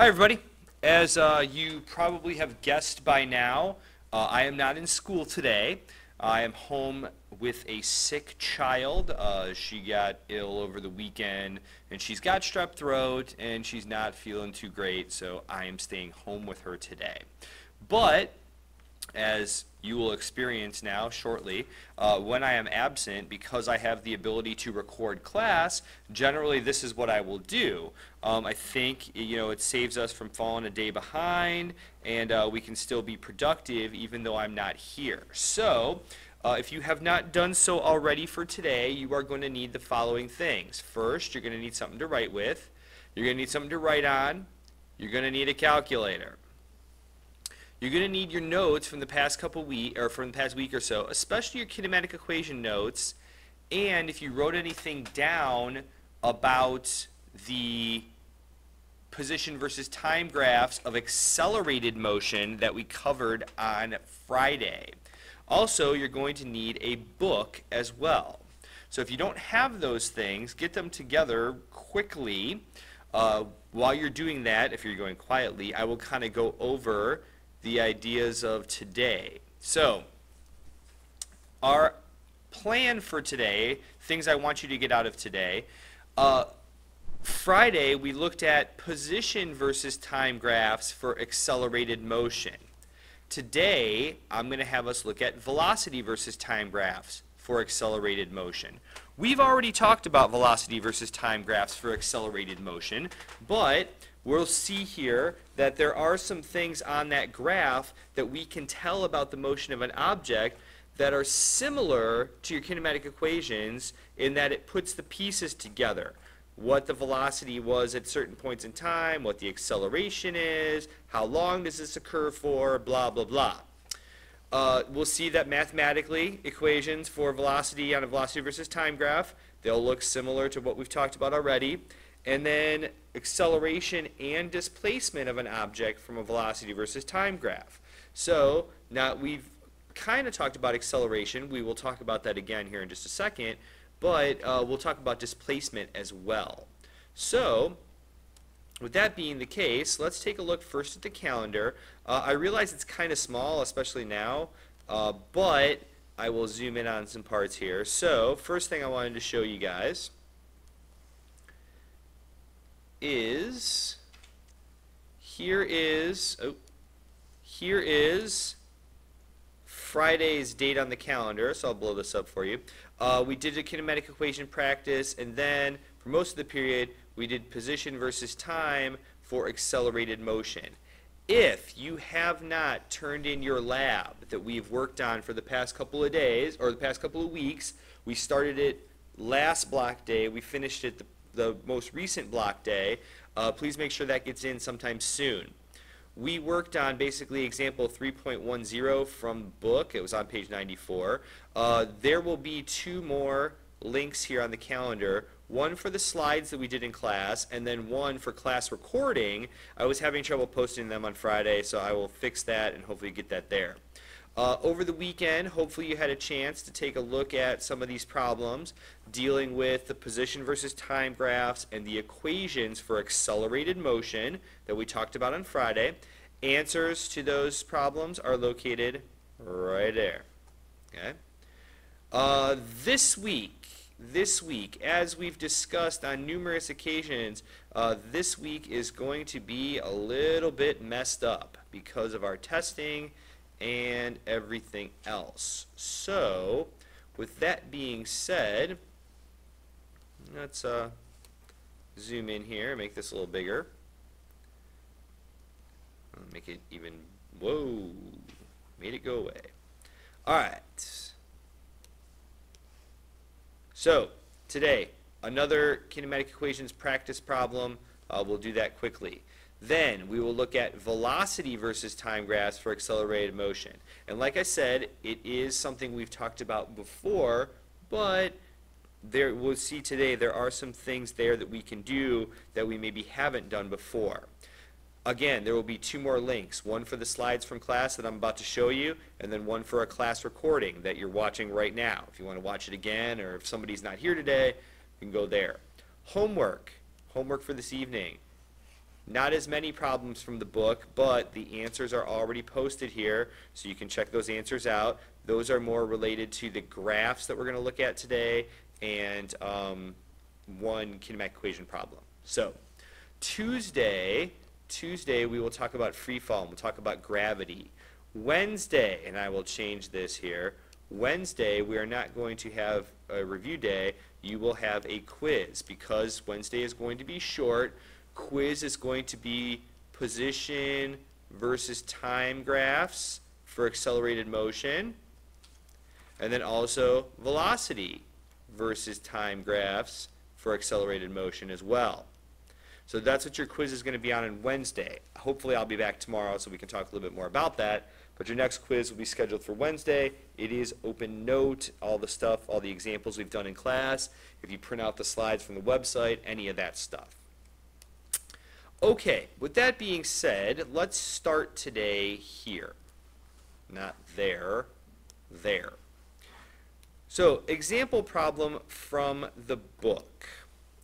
Hi, everybody. As you probably have guessed by now, I am not in school today. I am home with a sick child. She got ill over the weekend, and she's got strep throat, and she's not feeling too great, so I am staying home with her today. But as you will experience now shortly, when I am absent, because I have the ability to record class, generally this is what I will do. I think it saves us from falling a day behind, and we can still be productive even though I'm not here. So if you have not done so already for today, you are going to need the following things. First, you're going to need something to write with. You're going to need something to write on. You're going to need a calculator. You're going to need your notes from the past couple week or from the past week or so, especially your kinematic equation notes, and if you wrote anything down about the position versus time graphs of accelerated motion that we covered on Friday. Also, you're going to need a book as well. So if you don't have those things, get them together quickly. While you're doing that, if you're going quietly, I will kind of go over the ideas of today. So, our plan for today, things I want you to get out of today. Friday, we looked at position versus time graphs for accelerated motion. Today, I'm going to have us look at velocity versus time graphs for accelerated motion. We've already talked about velocity versus time graphs for accelerated motion, but we'll see here that there are some things on that graph that we can tell about the motion of an object that are similar to your kinematic equations in that it puts the pieces together. What the velocity was at certain points in time, what the acceleration is, how long does this occur for, blah, blah, blah. We'll see that mathematically, equations for velocity on a velocity versus time graph, they'll look similar to what we've talked about already. And then acceleration and displacement of an object from a velocity versus time graph. So now we've kind of talked about acceleration. We will talk about that again here in just a second. But we'll talk about displacement as well. So with that being the case, let's take a look first at the calendar. I realize it's kind of small, especially now, but I will zoom in on some parts here. So first thing I wanted to show you guys is here is Friday's date on the calendar, so I'll blow this up for you. We did a kinematic equation practice, and then for most of the period we did position versus time for accelerated motion. If you have not turned in your lab that we've worked on for the past couple of days or the past couple of weeks, we started it last block day, we finished it the most recent block day, please make sure that gets in sometime soon. We worked on basically example 3.10 from book. It was on page 94. There will be two more links here on the calendar, one for the slides that we did in class and then one for class recording. I was having trouble posting them on Friday, so I will fix that and hopefully get that there. Over the weekend, hopefully you had a chance to take a look at some of these problems dealing with the position versus time graphs and the equations for accelerated motion that we talked about on Friday. Answers to those problems are located right there. Okay. This week, as we've discussed on numerous occasions, this week is going to be a little bit messed up because of our testing and everything else. So, with that being said, let's zoom in here, make this a little bigger. Make it even, whoa, made it go away. Alright. So, today, another kinematic equations practice problem. We'll do that quickly. Then we will look at velocity versus time graphs for accelerated motion. And like I said, it is something we've talked about before, but we'll see today there are some things there that we can do that we maybe haven't done before. Again, there will be two more links, one for the slides from class that I'm about to show you, and then one for a class recording that you're watching right now. If you want to watch it again, or if somebody's not here today, you can go there. Homework for this evening. Not as many problems from the book, but the answers are already posted here, so you can check those answers out. Those are more related to the graphs that we're going to look at today and one kinematic equation problem. So Tuesday we will talk about free fall, and we'll talk about gravity. Wednesday, and I will change this here, Wednesday we are not going to have a review day. You will have a quiz because Wednesday is going to be short. Quiz is going to be position versus time graphs for accelerated motion, and then also velocity versus time graphs for accelerated motion as well. So that's what your quiz is going to be on Wednesday. Hopefully I'll be back tomorrow so we can talk a little bit more about that. But your next quiz will be scheduled for Wednesday. It is open note, all the stuff, all the examples we've done in class. If you print out the slides from the website, any of that stuff. Okay, with that being said, let's start today here. Not there, there. So, example problem from the book.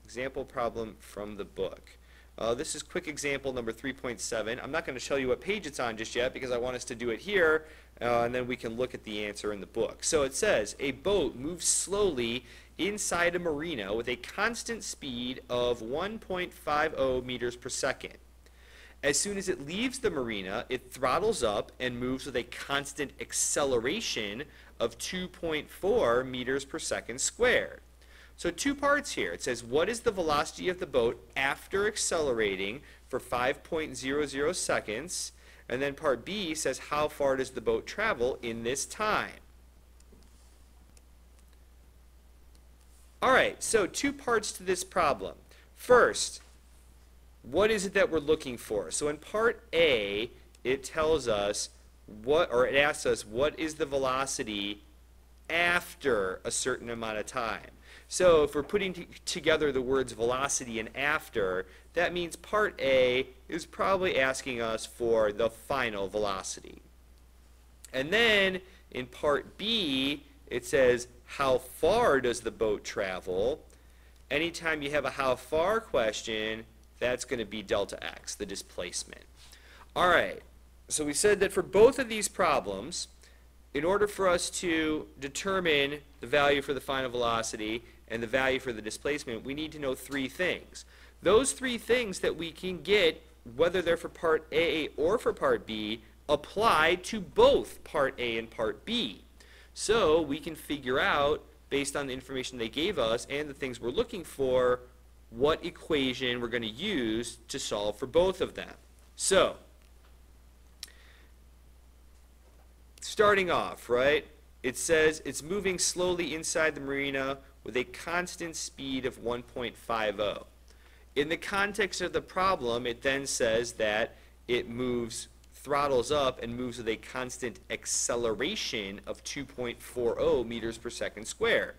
Example problem from the book. This is quick example number 3.7. I'm not going to show you what page it's on just yet because I want us to do it here, and then we can look at the answer in the book. So it says, a boat moves slowly inside a marina with a constant speed of 1.50 meters per second. As soon as it leaves the marina, it throttles up and moves with a constant acceleration of 2.4 meters per second squared. So two parts here. It says, what is the velocity of the boat after accelerating for 5.00 seconds? And then part B says, how far does the boat travel in this time? All right, so two parts to this problem. First, what is it that we're looking for? So in part A, it tells us what, or it asks us, what is the velocity after a certain amount of time? So if we're putting together the words velocity and after, that means part A is probably asking us for the final velocity. And then in part B, it says, how far does the boat travel? Anytime you have a how far question, that's going to be delta x, the displacement. All right, so we said that for both of these problems, in order for us to determine the value for the final velocity and the value for the displacement, we need to know three things. Those three things that we can get, whether they're for part A or for part B, apply to both part A and part B. So we can figure out, based on the information they gave us and the things we're looking for, what equation we're going to use to solve for both of them. So, starting off, right, it says it's moving slowly inside the marina with a constant speed of 1.50. In the context of the problem, it then says that it moves, throttles up and moves with a constant acceleration of 2.40 meters per second squared.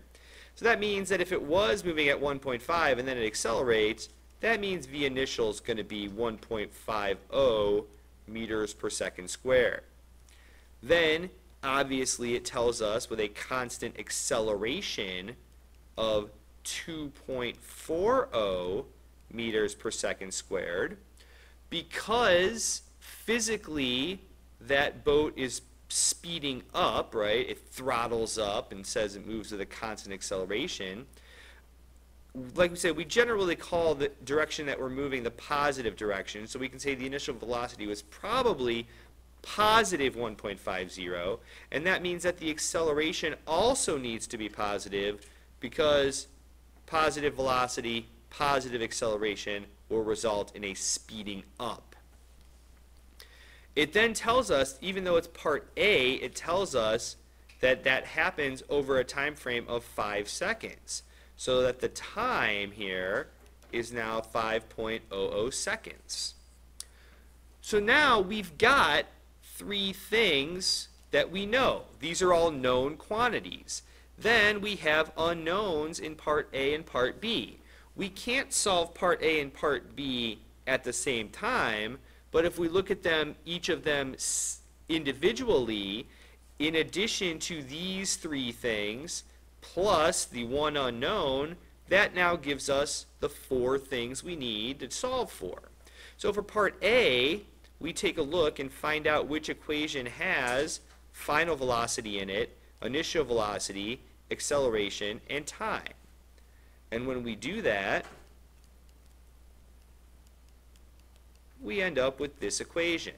So that means that if it was moving at 1.5 and then it accelerates, that means V initial is going to be 1.50 meters per second squared. Then, obviously, it tells us with a constant acceleration of 2.40 meters per second squared, because physically that boat is speeding up, right? It throttles up and says it moves with a constant acceleration. Like we said, we generally call the direction that we're moving the positive direction, so we can say the initial velocity was probably positive 1.50, and that means that the acceleration also needs to be positive because positive velocity, positive acceleration will result in a speeding up. It then tells us, even though it's part A, it tells us that that happens over a time frame of 5 seconds. So that the time here is now 5.00 seconds. So now we've got three things that we know. These are all known quantities. Then we have unknowns in part A and part B. We can't solve part A and part B at the same time, but if we look at them, each of them individually, in addition to these three things, plus the one unknown, that now gives us the four things we need to solve for. So for part A, we take a look and find out which equation has final velocity in it, initial velocity, acceleration, and time. And when we do that, we end up with this equation.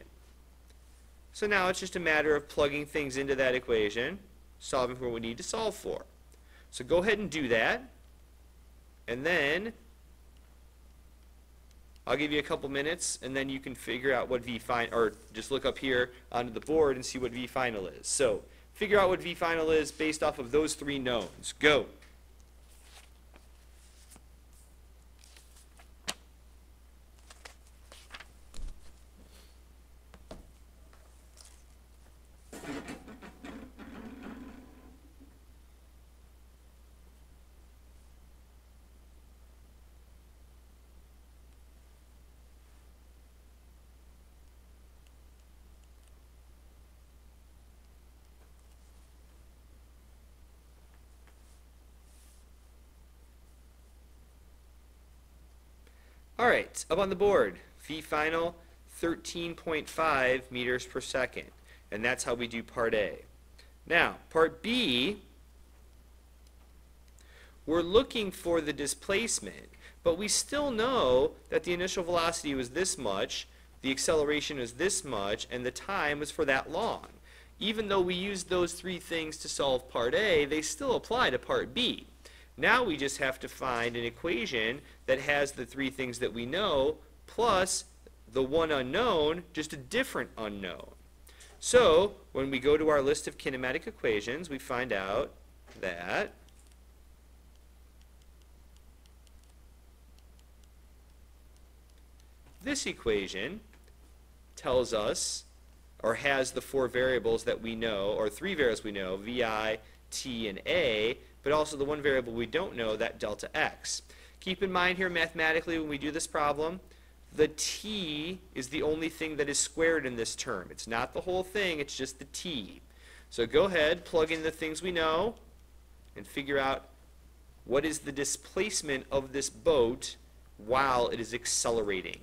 So now it's just a matter of plugging things into that equation, solving for what we need to solve for. So go ahead and do that, and then I'll give you a couple minutes, and then you can figure out what v-final, or just look up here onto the board and see what v-final is. So figure out what v-final is based off of those three knowns. Go. All right, up on the board, v-final 13.5 meters per second, and that's how we do part A. Now, part B, we're looking for the displacement, but we still know that the initial velocity was this much, the acceleration was this much, and the time was for that long. Even though we used those three things to solve part A, they still apply to part B. Now we just have to find an equation that has the three things that we know plus the one unknown, just a different unknown. So when we go to our list of kinematic equations, we find out that this equation tells us, or has the four variables that we know, or three variables we know, vi, t, and a, but also the one variable we don't know, that delta x. Keep in mind here mathematically when we do this problem, the t is the only thing that is squared in this term. It's not the whole thing, it's just the t. So go ahead, plug in the things we know, and figure out what is the displacement of this boat while it is accelerating.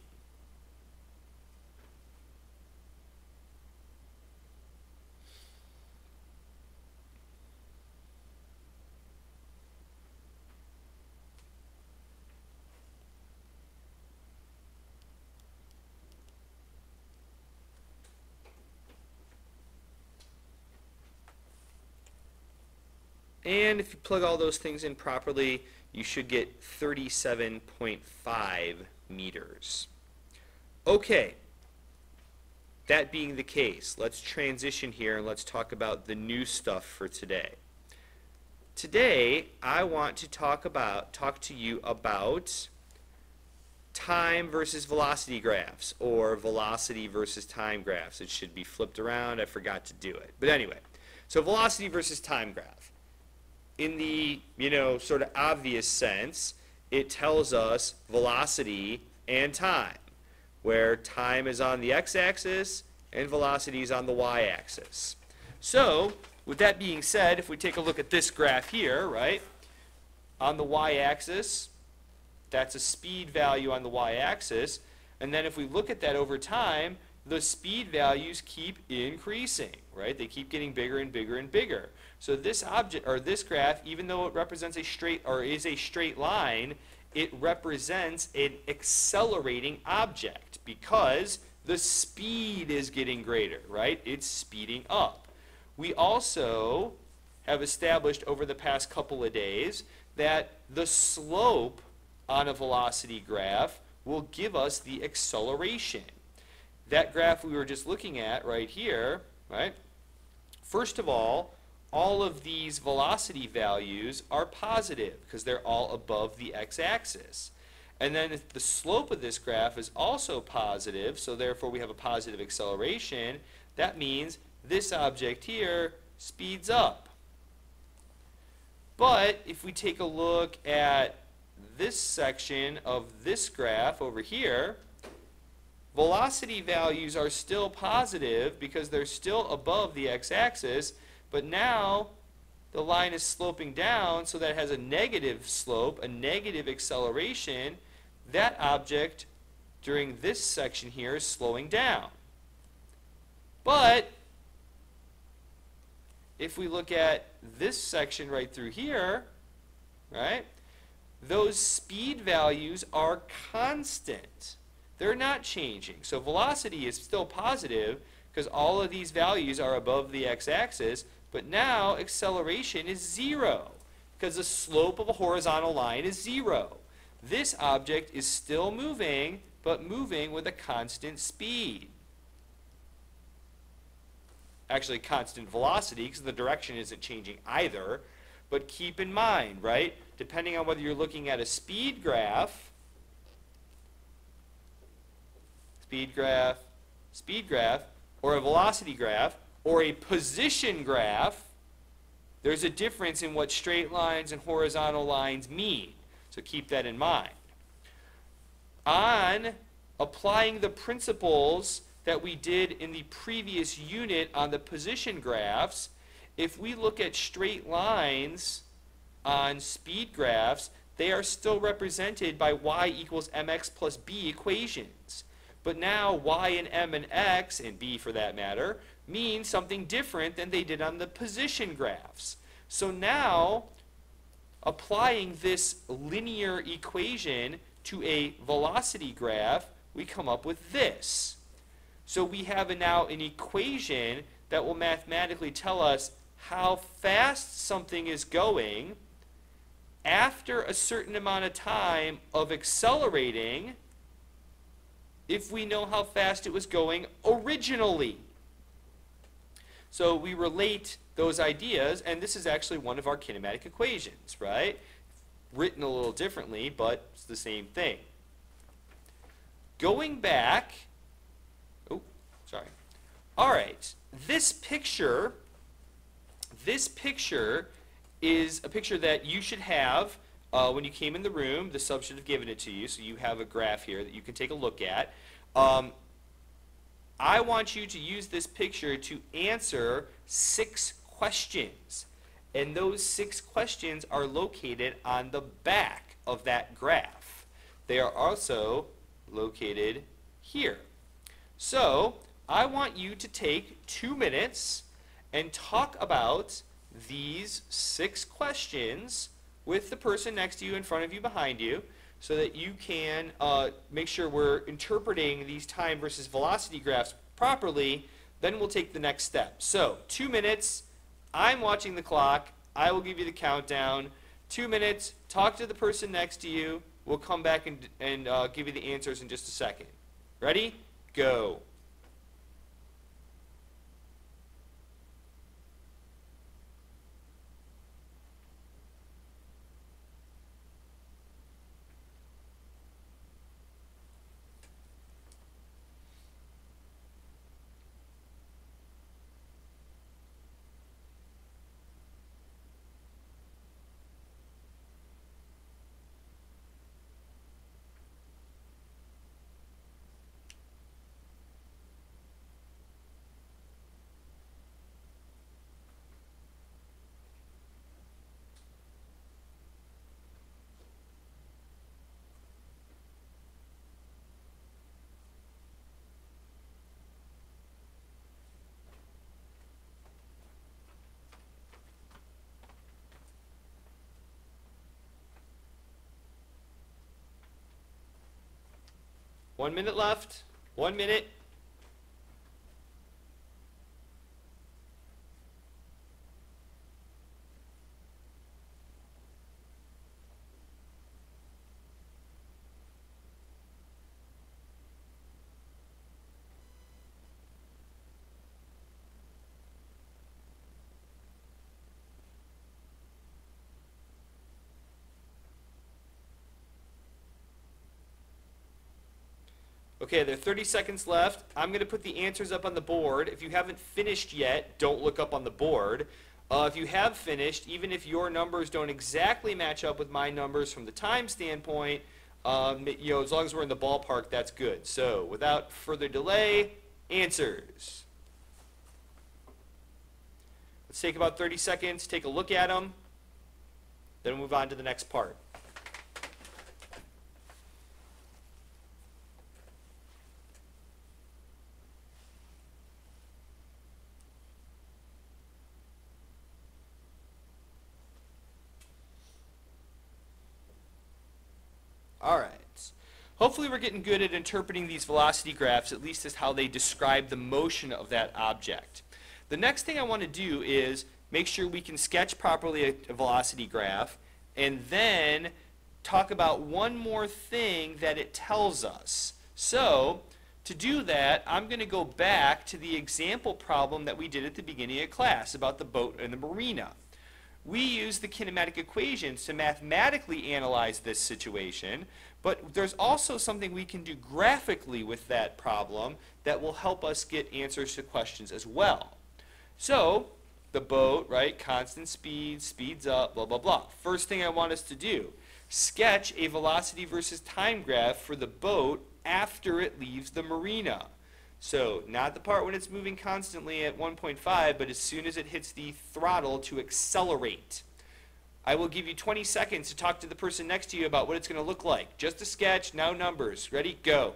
And if you plug all those things in properly, you should get 37.5 meters. Okay, that being the case, let's transition here and let's talk about the new stuff for today. Today, I want to talk to you about time versus velocity graphs, or velocity versus time graphs. It should be flipped around. I forgot to do it. But anyway, so velocity versus time graph. In the, sort of obvious sense, it tells us velocity and time, where time is on the x-axis and velocity is on the y-axis. So, with that being said, if we take a look at this graph here, right, on the y-axis, that's a speed value on the y-axis, and then if we look at that over time, the speed values keep increasing, right? They keep getting bigger and bigger and bigger. So this object, or this graph, even though it represents a straight, or is a straight line, it represents an accelerating object because the speed is getting greater, right? It's speeding up. We also have established over the past couple of days that the slope on a velocity graph will give us the acceleration. That graph we were just looking at right here, right? First of all of these velocity values are positive because they're all above the x-axis. And then if the slope of this graph is also positive, so therefore we have a positive acceleration, that means this object here speeds up. But if we take a look at this section of this graph over here, velocity values are still positive because they're still above the x-axis, but now the line is sloping down so that it has a negative slope, a negative acceleration. That object during this section here is slowing down. But if we look at this section right through here, right, those speed values are constant. They're not changing. So velocity is still positive because all of these values are above the x-axis, but now acceleration is 0 because the slope of a horizontal line is 0. This object is still moving, but moving with a constant speed. Actually, constant velocity because the direction isn't changing either. But keep in mind, right, depending on whether you're looking at a speed graph, or a velocity graph, or a position graph, there's a difference in what straight lines and horizontal lines mean. So keep that in mind. On applying the principles that we did in the previous unit on the position graphs, if we look at straight lines on speed graphs, they are still represented by y equals mx plus b equations. But now y and m and x, and b for that matter, mean something different than they did on the position graphs. So now, applying this linear equation to a velocity graph, we come up with this. So we have now an equation that will mathematically tell us how fast something is going after a certain amount of time of accelerating if we know how fast it was going originally. So we relate those ideas, and this is actually one of our kinematic equations, right? Written a little differently, but it's the same thing. Going back, all right, this picture is a picture that you should have when you came in the room. The sub should have given it to you, so you have a graph here that you can take a look at. I want you to use this picture to answer 6 questions. And those 6 questions are located on the back of that graph. They are also located here. So I want you to take 2 minutes and talk about these 6 questions with the person next to you, in front of you, behind you, so that you can make sure we're interpreting these time versus velocity graphs properly. Then we'll take the next step. So 2 minutes, I'm watching the clock, I will give you the countdown. 2 minutes, talk to the person next to you, we'll come back and give you the answers in just a second. Ready? Go. One minute left. 1 minute. Okay, there are 30 seconds left. I'm going to put the answers up on the board. If you haven't finished yet, don't look up on the board. If you have finished, even if your numbers don't exactly match up with my numbers from the time standpoint, as long as we're in the ballpark, that's good. So, without further delay, answers. Let's take about 30 seconds, take a look at them, then we'll move on to the next part. All right. Hopefully we're getting good at interpreting these velocity graphs, at least as how they describe the motion of that object. The next thing I want to do is make sure we can sketch properly a velocity graph, and then talk about one more thing that it tells us. So, to do that, I'm going to go back to the example problem that we did at the beginning of class about the boat and the marina. We use the kinematic equations to mathematically analyze this situation, but there's also something we can do graphically with that problem that will help us get answers to questions as well. So, the boat, right, constant speed, speeds up, blah, blah, blah. First thing I want us to do, sketch a velocity versus time graph for the boat after it leaves the marina. So, not the part when it's moving constantly at 1.5, but as soon as it hits the throttle to accelerate. I will give you 20 seconds to talk to the person next to you about what it's going to look like. Just a sketch, now numbers. Ready? Go.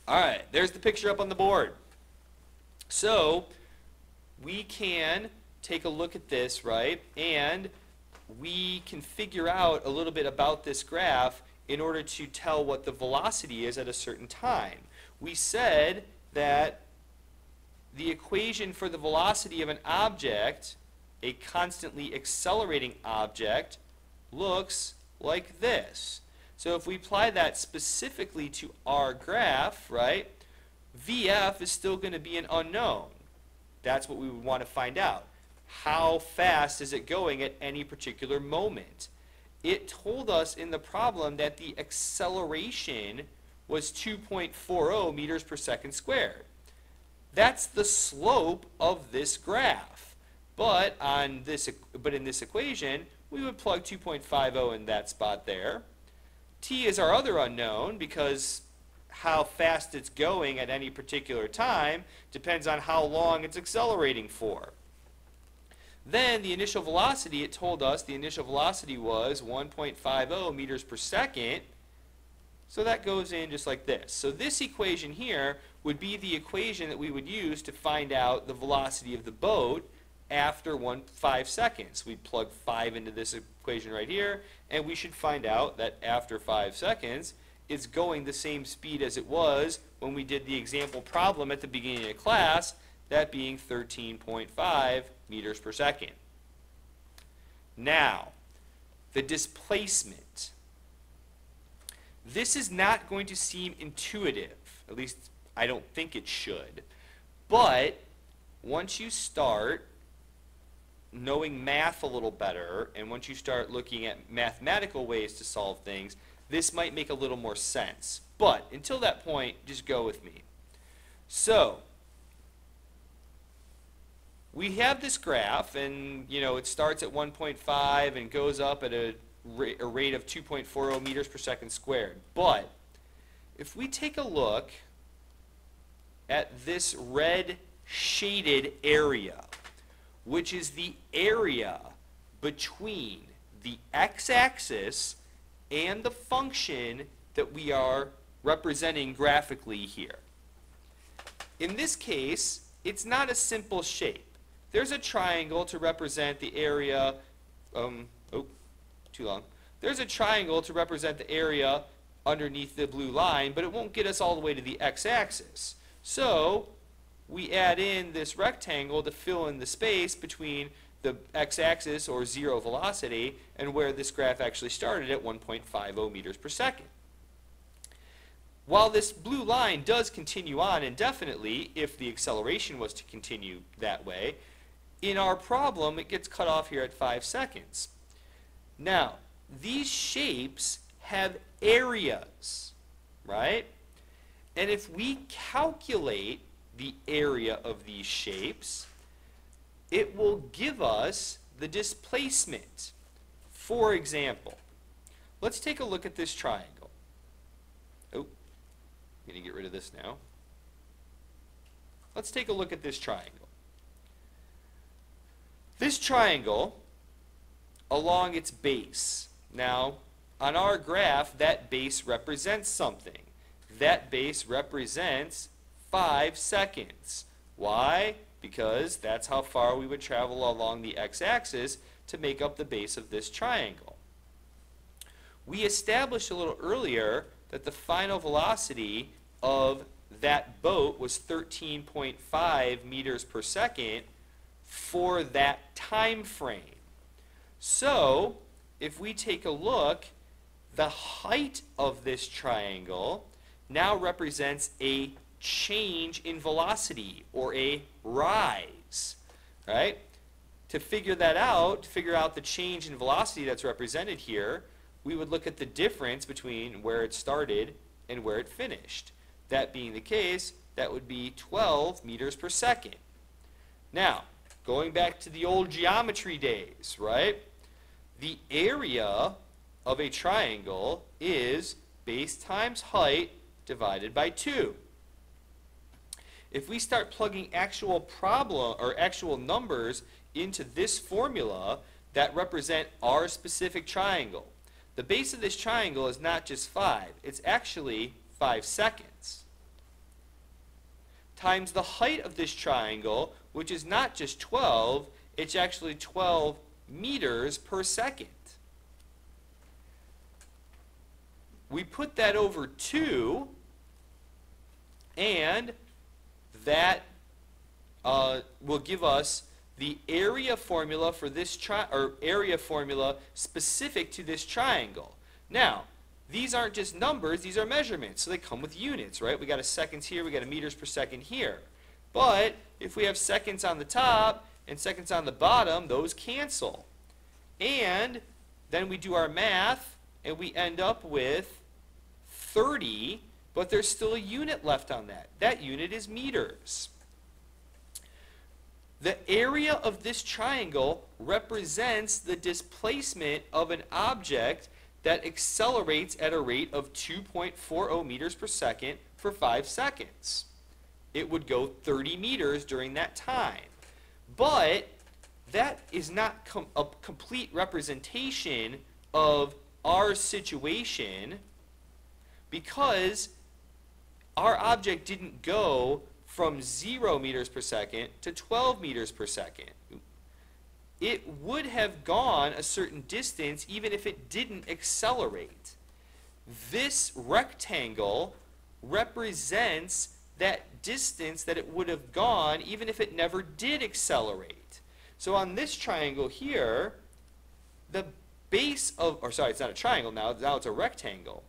All right, there's the picture up on the board. So we can take a look at this, right, and we can figure out a little bit about this graph in order to tell what the velocity is at a certain time. We said that the equation for the velocity of an object, a constantly accelerating object, looks like this. So if we apply that specifically to our graph, right, VF is still going to be an unknown. That's what we would want to find out. How fast is it going at any particular moment? It told us in the problem that the acceleration was 2.40 meters per second squared. That's the slope of this graph. But in this equation, we would plug 2.50 in that spot there. T is our other unknown because how fast it's going at any particular time depends on how long it's accelerating for. Then the initial velocity, it told us the initial velocity was 1.50 meters per second. So that goes in just like this. So this equation here would be the equation that we would use to find out the velocity of the boat after 5 seconds. We'd plug 5 into this equation right here, and we should find out that after 5 seconds, it's going the same speed as it was when we did the example problem at the beginning of class, that being 13.5 meters per second. Now, the displacement. This is not going to seem intuitive, at least I don't think it should, but once you start knowing math a little better, and once you start looking at mathematical ways to solve things, this might make a little more sense. But until that point, just go with me. So, we have this graph, and it starts at 1.5 and goes up at a rate of 2.40 meters per second squared. But if we take a look at this red shaded area, which is the area between the x-axis and the function that we are representing graphically here. In this case, it's not a simple shape. There's a triangle to represent the area, There's a triangle to represent the area underneath the blue line, but it won't get us all the way to the x-axis. So we add in this rectangle to fill in the space between the x-axis, or zero velocity, and where this graph actually started at 1.50 meters per second. While this blue line does continue on indefinitely, if the acceleration was to continue that way, in our problem it gets cut off here at 5 seconds. Now, these shapes have areas, right? And if we calculate the area of these shapes, it will give us the displacement. For example, let's take a look at this triangle. Oh, I'm going to get rid of this now. Let's take a look at this triangle. This triangle, along its base, Now, on our graph, that base represents something. That base represents 5 seconds. Why? Because that's how far we would travel along the x-axis to make up the base of this triangle. We established a little earlier that the final velocity of that boat was 13.5 meters per second for that time frame. So, if we take a look, the height of this triangle now represents a change in velocity, or a rise, right? To figure that out, to figure out the change in velocity that's represented here, we would look at the difference between where it started and where it finished. That being the case, that would be 12 meters per second. Now, going back to the old geometry days, right? The area of a triangle is base times height divided by 2. If we start plugging actual numbers into this formula that represent our specific triangle, the base of this triangle is not just 5, it's actually 5 seconds. Times the height of this triangle, which is not just 12, it's actually 12 meters per second. We put that over 2, and that will give us the area formula for this area formula specific to this triangle. Now, these aren't just numbers, these are measurements, so they come with units, right? We got a seconds here, we got a meters per second here. But if we have seconds on the top and seconds on the bottom, those cancel. And then we do our math and we end up with 30, but there's still a unit left on that. That unit is meters. The area of this triangle represents the displacement of an object that accelerates at a rate of 2.40 meters per second for 5 seconds. It would go 30 meters during that time. But that is not a complete representation of our situation, because our object didn't go from 0 meters per second to 12 meters per second. It would have gone a certain distance even if it didn't accelerate. This rectangle represents that distance that it would have gone even if it never did accelerate. So on this triangle here, the base of, or sorry, it's not a triangle now it's a rectangle.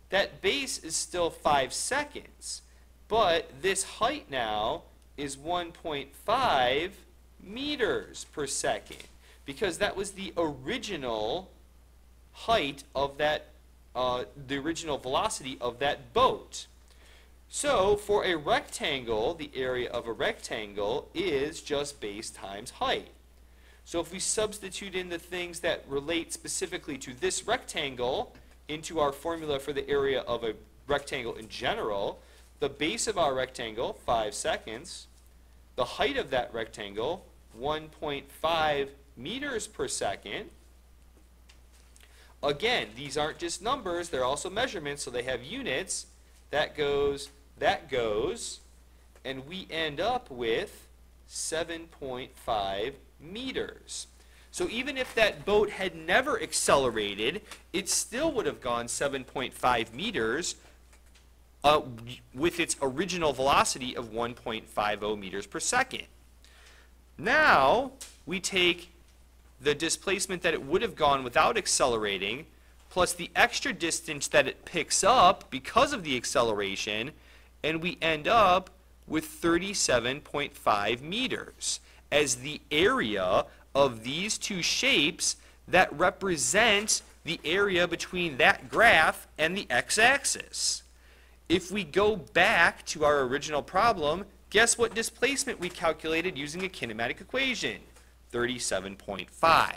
That base is still 5 seconds, but this height now is 1.5 meters per second, because that was the original height of that, the original velocity of that boat. So for a rectangle, the area of a rectangle is just base times height. So if we substitute in the things that relate specifically to this rectangle into our formula for the area of a rectangle in general, the base of our rectangle, 5 seconds, the height of that rectangle, 1.5 meters per second. Again, these aren't just numbers, they're also measurements, so they have units. That goes, and we end up with 7.5 meters. So even if that boat had never accelerated, it still would have gone 7.5 meters with its original velocity of 1.50 meters per second. Now, we take the displacement that it would have gone without accelerating, plus the extra distance that it picks up because of the acceleration, and we end up with 37.5 meters as the area of these two shapes that represent the area between that graph and the x-axis. If we go back to our original problem, guess what displacement we calculated using a kinematic equation? 37.5.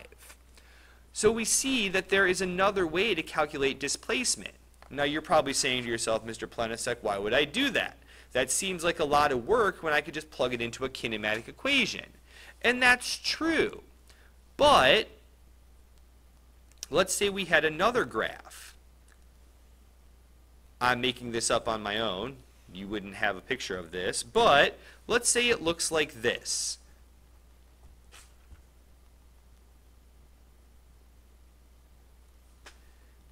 So we see that there is another way to calculate displacement. Now you're probably saying to yourself, Mr. Plenisek, why would I do that? That seems like a lot of work when I could just plug it into a kinematic equation. And that's true. But let's say we had another graph. I'm making this up on my own. You wouldn't have a picture of this, but let's say it looks like this.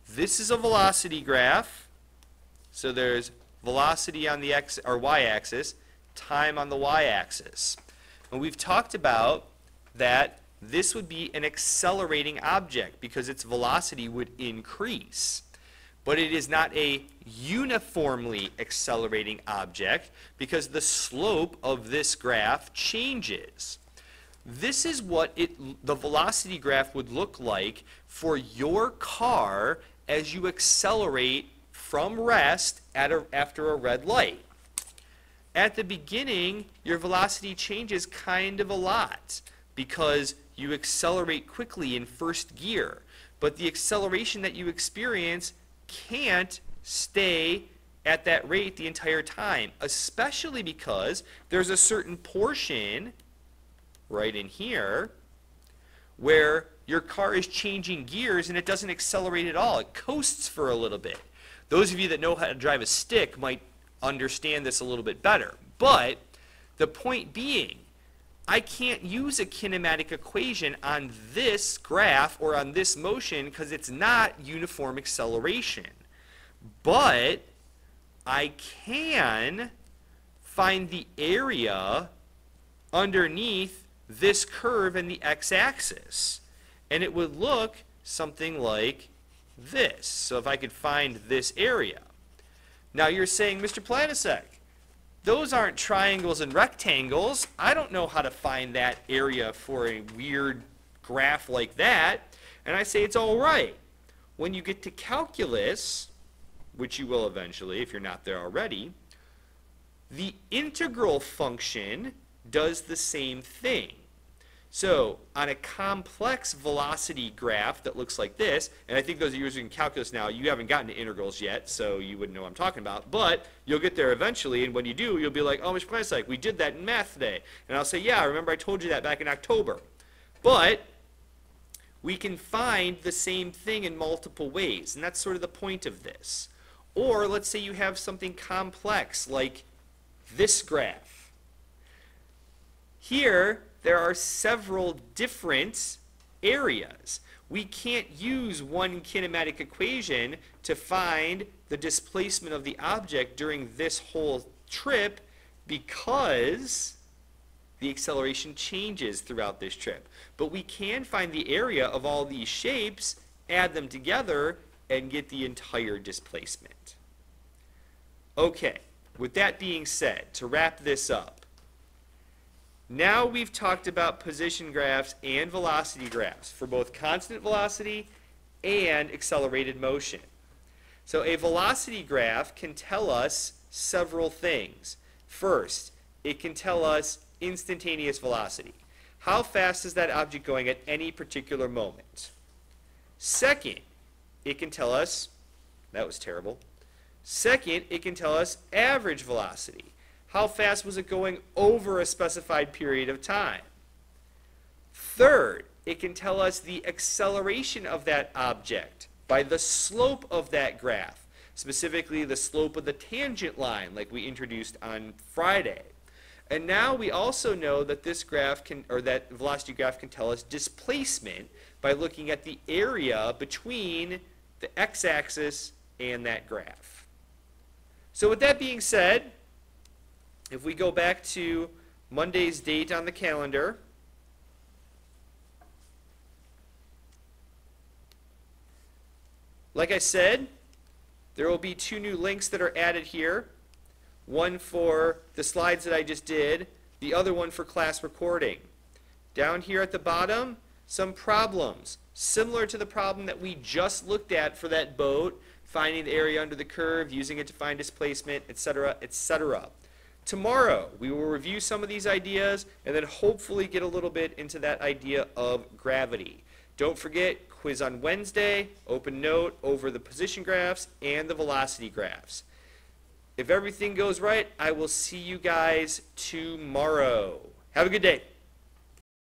This is a velocity graph. So there's velocity on the x or y-axis, time on the y-axis. And we've talked about that this would be an accelerating object because its velocity would increase. But it is not a uniformly accelerating object because the slope of this graph changes. This is what the velocity graph would look like for your car as you accelerate from rest after a red light. At the beginning, your velocity changes kind of a lot because you accelerate quickly in first gear. But the acceleration that you experience can't stay at that rate the entire time, especially because there's a certain portion right in here where your car is changing gears and it doesn't accelerate at all. It coasts for a little bit. Those of you that know how to drive a stick might understand this a little bit better. But the point being, I can't use a kinematic equation on this graph or on this motion because it's not uniform acceleration. But I can find the area underneath this curve in the x-axis. And it would look something like this. So if I could find this area. Now you're saying, Mr. Planasek, those aren't triangles and rectangles. I don't know how to find that area for a weird graph like that. And I say it's all right. When you get to calculus, which you will eventually if you're not there already, the integral function does the same thing. So on a complex velocity graph that looks like this, and I think those of you using calculus now, you haven't gotten to integrals yet, so you wouldn't know what I'm talking about, but you'll get there eventually, and when you do, you'll be like, oh, Mr. Planasek, we did that in math today. And I'll say, yeah, remember I told you that back in October. But we can find the same thing in multiple ways, and that's sort of the point of this. Or let's say you have something complex like this graph. Here, there are several different areas. We can't use one kinematic equation to find the displacement of the object during this whole trip because the acceleration changes throughout this trip. But we can find the area of all these shapes, add them together, and get the entire displacement. Okay, with that being said, to wrap this up, now we've talked about position graphs and velocity graphs for both constant velocity and accelerated motion. So a velocity graph can tell us several things. First, it can tell us instantaneous velocity. How fast is that object going at any particular moment? Second, it can tell us, that was terrible. Second, it can tell us average velocity. How fast was it going over a specified period of time? Third, it can tell us the acceleration of that object by the slope of that graph, specifically the slope of the tangent line like we introduced on Friday. And now we also know that this graph can, or that velocity graph can tell us displacement by looking at the area between the x-axis and that graph. So with that being said, if we go back to Monday's date on the calendar, like I said, there will be 2 new links that are added here. One for the slides that I just did, the other one for class recording. Down here at the bottom, some problems, similar to the problem that we just looked at for that boat, finding the area under the curve, using it to find displacement, etc., etc. Tomorrow, we will review some of these ideas and then hopefully get a little bit into that idea of gravity. Don't forget, quiz on Wednesday, open note over the position graphs and the velocity graphs. If everything goes right, I will see you guys tomorrow. Have a good day.